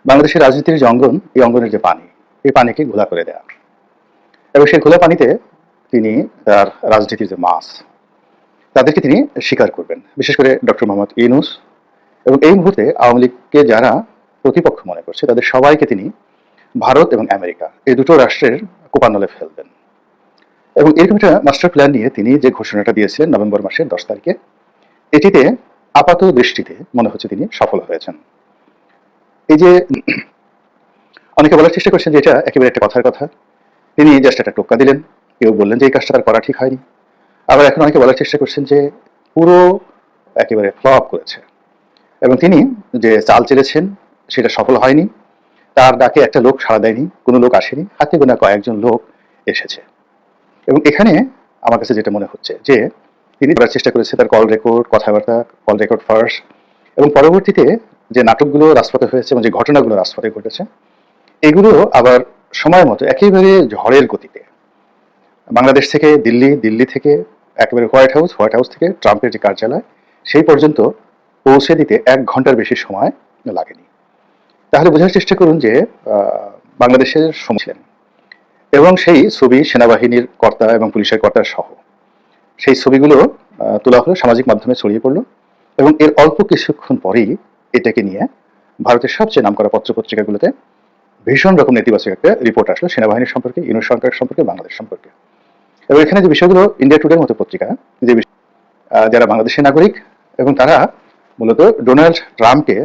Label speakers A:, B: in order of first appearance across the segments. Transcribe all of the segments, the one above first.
A: বাংলাদেশের রাজনীতির যে অঙ্গন, এই অঙ্গনের যে পানি, এই পানিকে ঘোলা করে দেয়া এবং সেই ঘোলা পানিতে তিনি তার রাজনীতির যে মাছ, তাদেরকে তিনি স্বীকার করবেন। বিশেষ করে ডক্টর মোহাম্মদ ইউনূস এবং এই মুহূর্তে আওয়ামী লীগকে যারা প্রতিপক্ষ মনে করছে তাদের সবাইকে তিনি ভারত এবং আমেরিকা এই দুটো রাষ্ট্রের কোপানলে ফেলবেন। এবং এরকম একটা মাস্টার প্ল্যান নিয়ে তিনি যে ঘোষণাটা দিয়েছিলেন নভেম্বর মাসের 10 তারিখে, এটিতে আপাত দৃষ্টিতে মনে হচ্ছে তিনি সফল হয়েছেন। এই যে অনেকে বলার চেষ্টা করছেন যে এটা একেবারে একটা কথার কথা, তিনি জাস্ট একটা টোক্কা দিলেন, কেউ বললেন যে এই কাজটা তার করা ঠিক হয়নি, আবার এখন অনেকে বলার চেষ্টা করছেন যে পুরো একেবারে ফ্লপ করেছে এবং তিনি যে চাল চেলেছেন সেটা সফল হয়নি, তার ডাকে একটা লোক সাড়া দেয়নি, কোনো লোক আসেনি, হাতে গোনা কয়েকজন লোক এসেছে। এবং এখানে আমার কাছে যেটা মনে হচ্ছে যে তিনি করার চেষ্টা করেছে তার কল রেকর্ড, কথাবার্তা, কল রেকর্ড ফার্স্ট, এবং পরবর্তীতে যে নাটকগুলো রাজপথে হয়েছে এবং যে ঘটনাগুলো রাজপথে ঘটেছে, এগুলো আবার সময় মতো একেবারে ঝড়ের গতিতে বাংলাদেশ থেকে দিল্লি, দিল্লি থেকে একেবারে হোয়াইট হাউস, হোয়াইট হাউস থেকে ট্রাম্পের যে কার্যালয় সেই পর্যন্ত পৌঁছে দিতে 1 ঘন্টার বেশি সময় লাগেনি। তাহলে বোঝার চেষ্টা করুন যে বাংলাদেশের সময় ছিলেন এবং সেই ছবি সেনাবাহিনীর কর্তা এবং পুলিশের কর্তার সহ সেই ছবিগুলো তোলা হলো, সামাজিক মাধ্যমে ছড়িয়ে পড়লো এবং এর অল্প কিছুক্ষণ পরেই এটাকে নিয়ে ভারতের সবচেয়ে নামকরা পত্রপত্রিকাগুলোতে ভীষণ রকম নেতিবাচক একটা রিপোর্ট আসলো সেনাবাহিনীর সম্পর্কে, ইউনূস সরকার সম্পর্কে, বাংলাদেশ সম্পর্কে। এবং এখানে যে বিষয়গুলো ইন্ডিয়া টুডের মতো পত্রিকা, যে যারা বাংলাদেশের নাগরিক এবং তারা মূলত ডোনাল্ড ট্রাম্পকে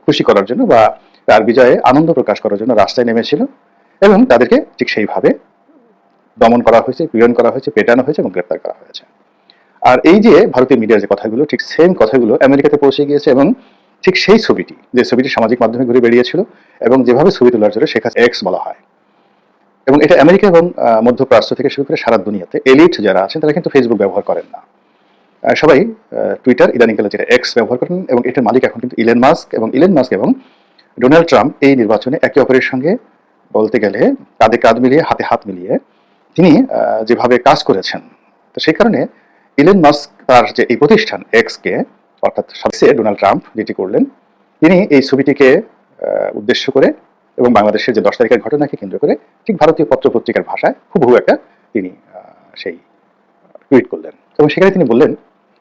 A: খুশি করার জন্য বা তার বিজয়ে আনন্দ প্রকাশ করার জন্য রাস্তায় নেমেছিল এবং তাদেরকে ঠিক সেইভাবে দমন করা হয়েছে, পীড়ন করা হয়েছে, পেটানো হয়েছে এবং গ্রেপ্তার করা হয়েছে। আর এই যে ভারতীয় মিডিয়ার যে কথাগুলো, ঠিক সেম কথাগুলো আমেরিকাতে পৌঁছে গিয়েছে এবং ঠিক সেই ছবিটি, যে ছবিটি সামাজিক মাধ্যমে ঘুরে বেরিয়েছিল এবং যেভাবে ছবি তোলার জন্য শেখ হাসিনা এক্স বলা হয়, এবং এটা আমেরিকা এবং মধ্যপ্রাচ্য থেকে শুরু করে সারা দুনিয়াতে এলিট যারা আছেন তারা কিন্তু ফেসবুক ব্যবহার করেন না, সবাই টুইটার, ইদানিংকালে যেটা এক্স ব্যবহার করেন, এবং এটার মালিক এখন কিন্তু ইলন মাস্ক এবং ডোনাল্ড ট্রাম্প এই নির্বাচনে একে অপরের সঙ্গে বলতে গেলে কাঁধে কাঁধ মিলিয়ে, হাতে হাত মিলিয়ে তিনি যেভাবে কাজ করেছেন, তো সেই কারণে ইলন মাস্ক তার যে এই প্রতিষ্ঠান এক্সকে, অর্থাৎ সবচেয়ে ডোনাল্ড ট্রাম্প যেটি করলেন, তিনি এই ছবিটিকে উদ্দেশ্য করে এবং বাংলাদেশের যে 10 তারিখের ঘটনাকে কেন্দ্র করে ঠিক ভারতীয় পত্রপত্রিকার ভাষায় হুবহু একটা তিনি সেই টুইট করলেন এবং সেখানে তিনি বললেন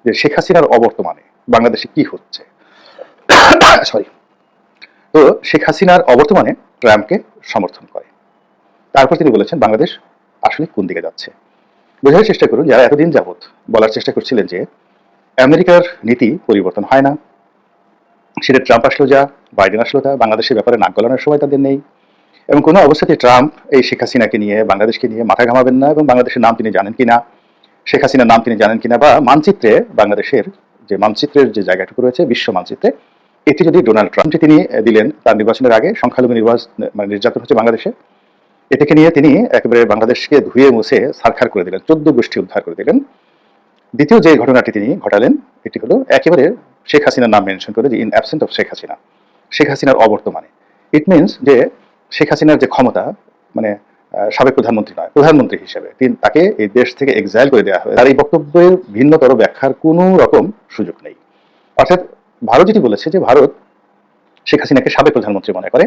A: যে শেখ হাসিনার অবর্তমানে বাংলাদেশে কি হচ্ছে, সরি, তো শেখ হাসিনার অবর্তমানে ট্রাম্পকে সমর্থন করে। তারপর তিনি বলেছেন বাংলাদেশ আসলে কোন দিকে যাচ্ছে। বোঝার চেষ্টা করুন, যারা এতদিন যাবৎ বলার চেষ্টা করছিলেন যে আমেরিকার নীতি পরিবর্তন হয় না, সেটা ট্রাম্প আসলো যা, বাইডেন আসলো তা, বাংলাদেশের ব্যাপারে নাক গলানোর সময় তাদের নেই, এবং কোনো অবস্থাতে ট্রাম্প এই শেখ হাসিনাকে নিয়ে, বাংলাদেশকে নিয়ে মাথা ঘামাবেন না, এবং বাংলাদেশের নাম তিনি জানেন কিনা, শেখ হাসিনার নাম তিনি জানেন কিনা, বা মানচিত্রে বাংলাদেশের যে মানচিত্রের যে জায়গাটুকু রয়েছে বিশ্ব মানচিত্রে, এটি যদি ডোনাল্ড ট্রাম্প তিনি দিলেন তার নির্বাচনের আগে, সংখ্যালঘু নির্যাতন হচ্ছে বাংলাদেশে, এটাকে নিয়ে তিনি একেবারে বাংলাদেশকে ধুয়ে মুছে ছারখার করে দিলেন, 14 গোষ্ঠী উদ্ধার করে দিলেন। দ্বিতীয় যে ঘটনাটি তিনি ঘটালেন এটি হলো একেবারে শেখ হাসিনার নাম মেনশন করে, যে in absent of Sheikh Hasina, Sheikh হাসিনার অবর্তমানে। ইট মিনস যে শেখ হাসিনার যে ক্ষমতা, মানে সাবেক প্রধানমন্ত্রী নয়, প্রধানমন্ত্রী হিসেবে তাকে এই দেশ থেকে এক্সাইল করে দেওয়া হয়, তার এই বক্তব্যের ভিন্নতর ব্যাখ্যার কোনো রকম সুযোগ নেই। অর্থাৎ ভারত যেটি বলেছে যে ভারত শেখ হাসিনাকে সাবেক প্রধানমন্ত্রী মনে করে,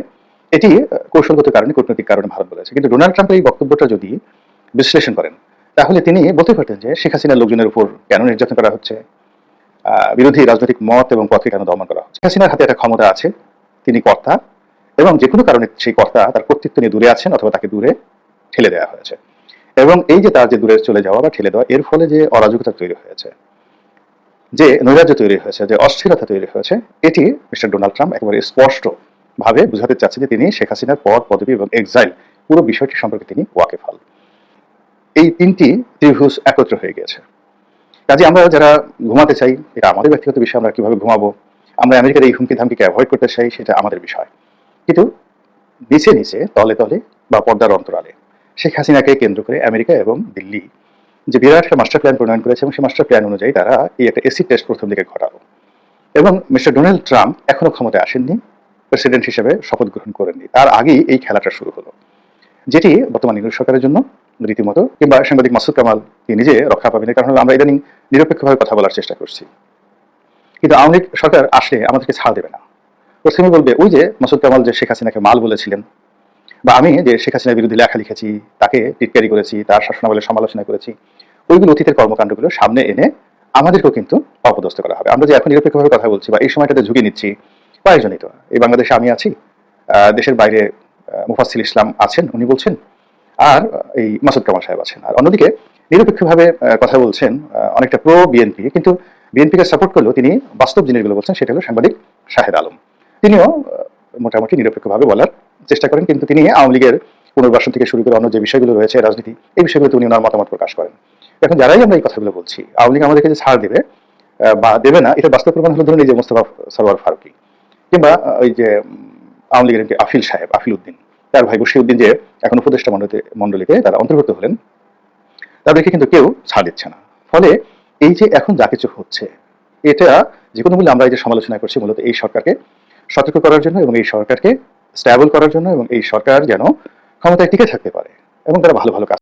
A: এটি কৌশলগত কারণে, কূটনৈতিক কারণে ভারত বলেছে। কিন্তু ডোনাল্ড ট্রাম্পের এই বক্তব্যটা যদি বিশ্লেষণ করেন তাহলে তিনি বলতে পারতেন যে শেখ হাসিনার লোকজনের উপর কেন নির্যাতন করা হচ্ছে, বিরোধী রাজনৈতিক মত এবং পথকে কেন দমন করা হচ্ছে। শেখ হাসিনার হাতে একটা ক্ষমতা আছে, তিনি কর্তা, এবং যে কোনো কারণে সেই কর্তা তার কর্তৃত্ব নিয়ে দূরে আছেন অথবা তাকে দূরে ঠেলে দেওয়া হয়েছে, এবং এই যে তার যে দূরে চলে যাওয়া বা ঠেলে দেওয়া, এর ফলে যে অরাজকতা তৈরি হয়েছে, যে নৈরাজ্য তৈরি হয়েছে, যে অস্থিরতা তৈরি হয়েছে, এটি মিস্টার ডোনাল্ড ট্রাম্প একেবারে স্পষ্ট ভাবে বুঝাতে চাচ্ছে যে তিনি শেখ হাসিনার পদ, পদবি এবং এক্সাইল পুরো বিষয়টি সম্পর্কে তিনি ওয়াকিবহাল। এই তিনটি ত্রিভুজ একত্র হয়ে গেছে। কাজে আমরা যারা ঘুমাতে চাই, এটা আমাদের ব্যক্তিগত বিষয়, আমরা কিভাবে ঘুমাবো, আমরা আমেরিকার এই হুমকি ধামকিকে অ্যাভয়েড করতে চাই, সেটা আমাদের বিষয়। কিন্তু নিচে নিচে, তলে তলে বা পর্দার অন্তরালে শেখ হাসিনাকে কেন্দ্র করে আমেরিকা এবং দিল্লি যে বিরাট একটা মাস্টার প্ল্যান প্রণয়ন করেছে, এবং সেই মাস্টার প্ল্যান অনুযায়ী তারা এই একটা এসিড টেস্ট প্রথম দিকে ঘটালো, এবং মিস্টার ডোনাল্ড ট্রাম্প এখনো ক্ষমতায় আসেননি, প্রেসিডেন্ট হিসেবে শপথ গ্রহণ করেননি, তার আগেই এই খেলাটা শুরু হলো, যেটি বর্তমান ইংরেজ সরকারের জন্য রীতিমতো, কিংবা সাংবাদিক মাসুদ কামাল তিনি নিজে রক্ষা পাবেন, কারণ আমরা ইদানিং নিরপেক্ষভাবে কথা বলার চেষ্টা করছি, কিন্তু আওয়ামী লীগ সরকার আসলে আমাদেরকে ছাড় দেবে না, পশ্চিমে বলবে ওই যে মাসুদ কামাল যে শেখ হাসিনাকে মাল বলেছিলেন, বা আমি যে শেখ হাসিনার বিরুদ্ধে লেখা লিখেছি, তাকে টিটকারি করেছি, তার শাসনামলের সমালোচনা করেছি, ওইগুলো অতীতের কর্মকাণ্ডগুলো সামনে এনে আমাদেরকেও কিন্তু অপদস্থ করা হবে। আমরা যে এখন নিরপেক্ষভাবে কথা বলছি বা এই সময়টাতে ঝুঁকি নিচ্ছি, কয়েকজনই তো, এই বাংলাদেশে আমি আছি, দেশের বাইরে মুফাসসিল ইসলাম আছেন, উনি বলছেন, আর এই মাসুদ কামাল সাহেব আছেন। আর অন্যদিকে নিরপেক্ষভাবে কথা বলছেন অনেকটা প্রো বিএনপি, কিন্তু বিএনপিকে সাপোর্ট করলেও তিনি বাস্তব জিনিসগুলো বলছেন, সেটা হলো সাংবাদিক শাহেদ আলম। তিনিও মোটামুটি নিরপেক্ষভাবে বলার চেষ্টা করেন, কিন্তু তিনি আওয়ামী লীগের পুনর্বাসন থেকে শুরু করে অন্য যে বিষয়গুলো রয়েছে রাজনীতি, এই বিষয়গুলোতে উনি ওনার মতামত প্রকাশ করেন। এখন যারাই আমরা এই কথাগুলো বলছি, আওয়ামী লীগ আমাদেরকে যে ছাড় দেবে বা দেবে না, এটা বাস্তব প্রমাণ হলো ধরুন এই যে মোস্তফা সরোয়ার ফারুকী, কিংবা ওই যে আওয়ামী লীগের যে আফিল সাহেব, আফিল উদ্দিন, তার ভাই বশিরউদ্দিন যে এখন উপদেষ্টা মণ্ডলীতে তারা অন্তর্ভুক্ত হলেন, তাদেরকে কিন্তু কেউ ছাড় দিচ্ছে না। ফলে এই যে এখন যা কিছু হচ্ছে, এটা যে কোনো মূল্যে আমরা এই যে সমালোচনা করছি মূলত এই সরকারকে সতর্ক করার জন্য এবং এই সরকারকে স্ট্যাবল করার জন্য, এবং এই সরকার যেন ক্ষমতায় টিকে থাকতে পারে এবং তারা ভালো ভালো কাজ